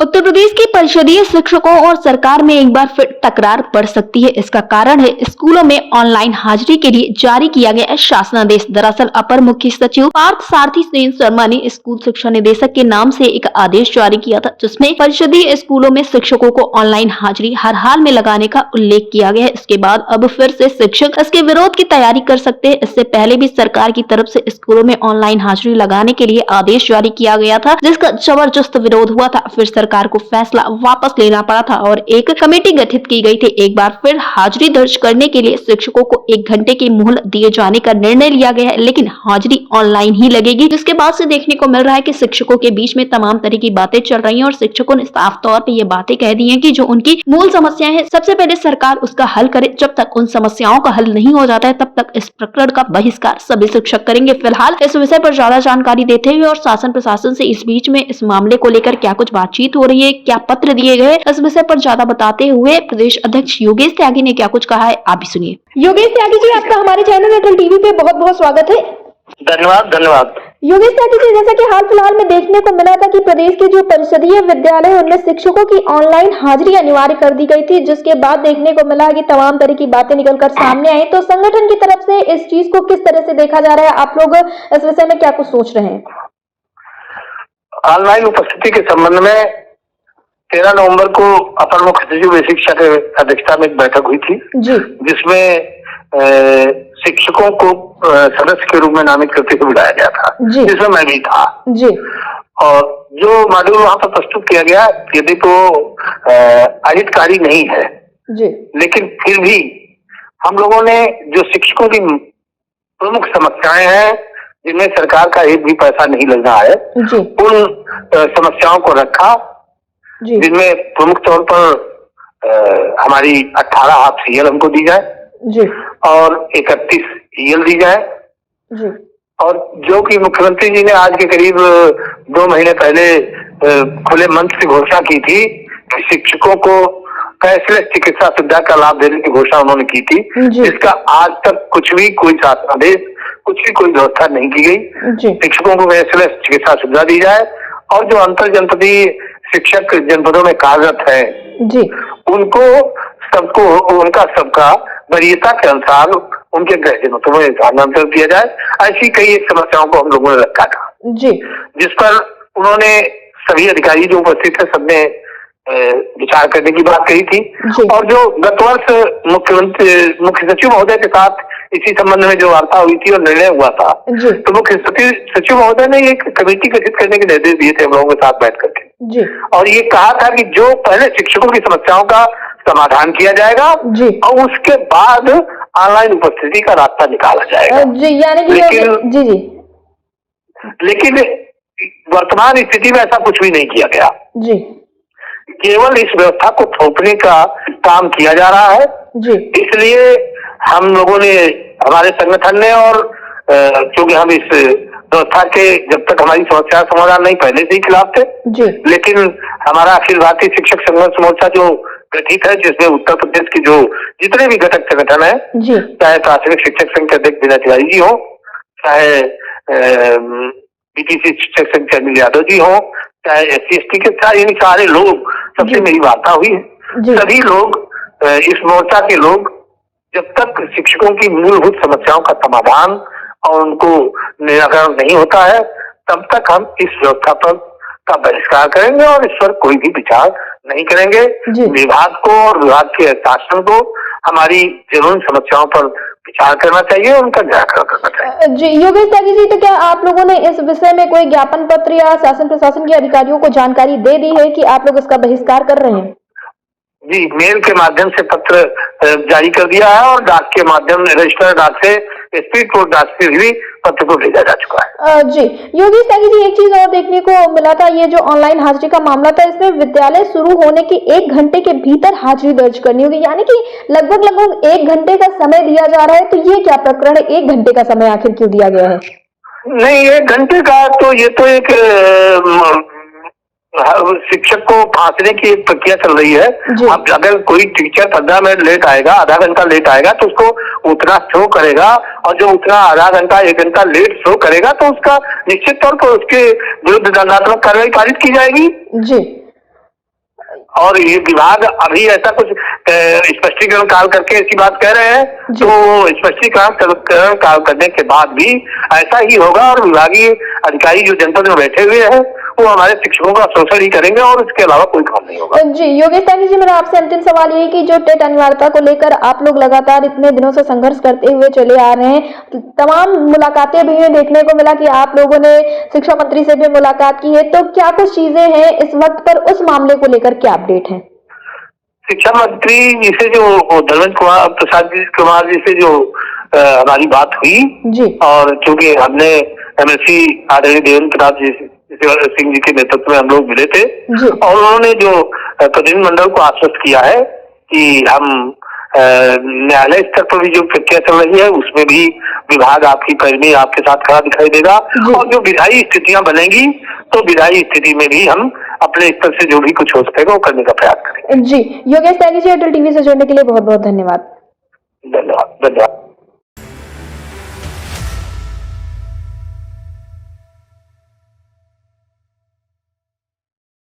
उत्तर प्रदेश के परिषदीय शिक्षकों और सरकार में एक बार फिर तकरार बढ़ सकती है। इसका कारण है स्कूलों में ऑनलाइन हाजिरी के लिए जारी किया गया शासनादेश। दरअसल अपर मुख्य सचिव पार्थ सारथी सेन शर्मा ने स्कूल शिक्षा निदेशक के नाम से एक आदेश जारी किया था, जिसमें परिषदीय स्कूलों में शिक्षकों को ऑनलाइन हाजिरी हर हाल में लगाने का उल्लेख किया गया है। इसके बाद अब फिर से शिक्षक इसके विरोध की तैयारी कर सकते हैं। इससे पहले भी सरकार की तरफ से स्कूलों में ऑनलाइन हाजिरी लगाने के लिए आदेश जारी किया गया था, जिसका जबरदस्त विरोध हुआ था। फिर सरकार को फैसला वापस लेना पड़ा था और एक कमेटी गठित की गई थी। एक बार फिर हाजिरी दर्ज करने के लिए शिक्षकों को 1 घंटे की मोहलत दिए जाने का निर्णय लिया गया है, लेकिन हाजिरी ऑनलाइन ही लगेगी। जिसके बाद से देखने को मिल रहा है कि शिक्षकों के बीच में तमाम तरह की बातें चल रही हैं और शिक्षकों ने साफ तौर पे ये बातें कह दी हैं कि जो उनकी मूल समस्याएं हैं, सबसे पहले सरकार उसका हल करे। जब तक उन समस्याओं का हल नहीं हो जाता है, तब तक इस प्रकरण का बहिष्कार सभी शिक्षक करेंगे। फिलहाल इस विषय पर ज्यादा जानकारी देते हुए और शासन प्रशासन से इस बीच में इस मामले को लेकर क्या कुछ बातचीत हो रही है, क्या पत्र दिए गए, इस विषय पर ज्यादा बताते हुए प्रदेश अध्यक्ष योगेश त्यागी ने क्या कुछ कहा है, आप भी सुनिए। योगेश त्यागी जी, आपका हमारे चैनल एयरटेल टीवी पे बहुत बहुत स्वागत है। धन्यवाद। योगेश त्यागी जी, जैसा कि हाल फिलहाल में देखने को मिला था कि प्रदेश के जो परिषदीय विद्यालय है उनमें शिक्षकों की ऑनलाइन हाजिरी अनिवार्य कर दी गई थी, जिसके बाद देखने को मिला कि तमाम तरह की बातें निकलकर सामने आई। तो संगठन की तरफ से इस चीज को किस तरह से देखा जा रहा है, आप लोग इस विषय में क्या कुछ सोच रहे हैं? ऑनलाइन उपस्थिति के संबंध में 13 नवंबर को अपर मुख्य सचिव शिक्षा के अध्यक्षता में एक बैठक हुई थी, जिसमें शिक्षकों को सदस्य के रूप में नामित करते हुए बुलाया गया था, जिसमें मैं भी था। और जो मॉड्यूल वहां पर प्रस्तुत किया गया, यदि तो अहितकारी नहीं है, लेकिन फिर भी हम लोगों ने जो शिक्षकों की प्रमुख समस्याएं हैं, जिनमें सरकार का एक भी पैसा नहीं लग रहा है, उन समस्याओं को रखा, जिनमें प्रमुख तौर पर हमारी 18 हाफ सीएल हमको दी जाए और 31 ईएल दी जाए, और जो कि मुख्यमंत्री जी ने आज के करीब 2 महीने पहले खुले मंच से घोषणा की थी कि शिक्षकों को कैशलेस चिकित्सा सुविधा का लाभ देने की घोषणा उन्होंने की थी, जिसका आज तक कुछ भी कोई शासनादेश, कुछ भी कोई व्यवस्था नहीं की गई। शिक्षकों को कैशलेस चिकित्सा सुविधा दी जाए और जो अंतर जनपदीय शिक्षक जनपदों में कार्यरत है, उनको सबका वरीयता के अनुसार उनके गृह जनपदों में स्थानांतरण किया जाए। ऐसी कई समस्याओं को हम लोगों ने रखा था, जिस पर उन्होंने सभी अधिकारी जो उपस्थित है सबने विचार करने की बात कही थी। और जो गत वर्ष मुख्य सचिव महोदय के साथ इसी संबंध में जो वार्ता हुई थी और निर्णय हुआ था, तो मुख्य सचिव महोदय ने एक कमेटी गठित करने के निर्देश दिए थे हम लोगों के साथ बैठ करके, और ये कहा था कि जो पहले शिक्षकों की समस्याओं का समाधान किया जाएगा और उसके बाद ऑनलाइन उपस्थिति का रास्ता निकाला जाएगा। लेकिन वर्तमान स्थिति में ऐसा कुछ भी नहीं किया गया। केवल इस व्यवस्था को थोपने का काम किया जा रहा है। इसलिए हम लोगों ने, हमारे संगठन ने, और क्योंकि हम इस व्यवस्था के जब तक हमारी समस्या समाधान नहीं, पहले से ही खिलाफ थे, लेकिन हमारा अखिल भारतीय शिक्षक संघर्ष मोर्चा जो गठित है, जिसमें उत्तर प्रदेश की जो जितने भी घटक संगठन है, चाहे प्राथमिक शिक्षक संघ के अध्यक्ष विनय तिवारी जी हो, चाहे बीटीसी शिक्षक संघ के अनिल यादव जी हो, चाहे SC/ST के सारे लोग, सबसे मेरी वार्ता हुई है। सभी लोग, इस मोर्चा के लोग, जब तक शिक्षकों की मूलभूत समस्याओं का समाधान और उनको निराकरण नहीं होता है, तब तक हम इस व्यवस्था पर का बहिष्कार करेंगे और इस पर कोई भी विचार नहीं करेंगे। विभाग को और विभाग के शासन को हमारी जरूरी समस्याओं पर विचार करना चाहिए, उनका निराकरण करना चाहिए। योगेश त्यागी जी, तो क्या आप लोगों ने इस विषय में कोई ज्ञापन पत्र या शासन प्रशासन के अधिकारियों को जानकारी दे दी है कि आप लोग इसका बहिष्कार कर रहे हैं? जी, मेल के माध्यम से पत्र जारी कर दिया है और डाक के माध्यम, रजिस्टर डाक से, स्पीड पोस्ट डाक से भी पत्र को भेजा जा चुका है। जी योगेश त्यागी जी, एक चीज और देखने को मिला था, ये जो ऑनलाइन हाजिरी का मामला था, इसमें विद्यालय शुरू होने के 1 घंटे के भीतर हाजिरी दर्ज करनी होगी, यानी कि लगभग 1 घंटे का समय दिया जा रहा है। तो ये क्या प्रकरण है, 1 घंटे का समय आखिर क्यों दिया गया है? नहीं, 1 घंटे का तो ये तो एक शिक्षक को फांसने की एक प्रक्रिया चल रही है। अब अगर कोई टीचर 15 मिनट लेट आएगा, आधा घंटा लेट आएगा, तो उसको उतना शो करेगा, और जो उतना आधा घंटा 1 घंटा लेट शो करेगा, तो उसका निश्चित तौर पर उसके विरुद्ध दंडात्मक कार्रवाई पारित की जाएगी। और ये विभाग अभी ऐसा कुछ स्पष्टीकरण काल करके ऐसी बात कह रहे हैं, तो स्पष्टीकरण काल करने के बाद भी ऐसा ही होगा और विभागीय अधिकारी जो जनपद में बैठे हुए हैं वो हमारे शिक्षकों का शोषण ही करेंगे और इसके अलावा कोई काम नहीं होगा। जी योगेश त्यागी जी, मेरा आपसे अंतिम सवाल ये कि जो टेट अनिवार्यता को लेकर आप लोग लगातार इतने दिनों से संघर्ष करते हुए चले आ रहे हैं, तमाम मुलाकातें भी हैं, देखने को मिला कि आप लोगों ने शिक्षा मंत्री से भी मुलाकात की है, तो क्या कुछ चीजें हैं इस वक्त पर, उस मामले को लेकर क्या अपडेट है? शिक्षा मंत्री जी से जो धर्मेंद्र प्रसाद कुमार जी से जो हमारी बात हुई जी, और चूंकि हमने एमएलसी आदरणीय देवेंद्र प्रताप सिंह जी के नेतृत्व में हम लोग मिले थे और उन्होंने जो प्रतिनिधिमंडल को आश्वस्त किया है कि हम न्यायालय स्तर पर भी जो प्रक्रिया चल रही है उसमें भी विभाग आपकी पैरवी आपके साथ खड़ा दिखाई देगा और जो विधायी स्थितियां बनेंगी तो विधायी स्थिति में भी हम अपने स्तर से जो भी कुछ हो सकेगा वो करने का प्रयास करेंगे। जी योगेश त्यागी जी, एयरटेल टीवी से जुड़ने के लिए बहुत बहुत धन्यवाद। धन्यवाद।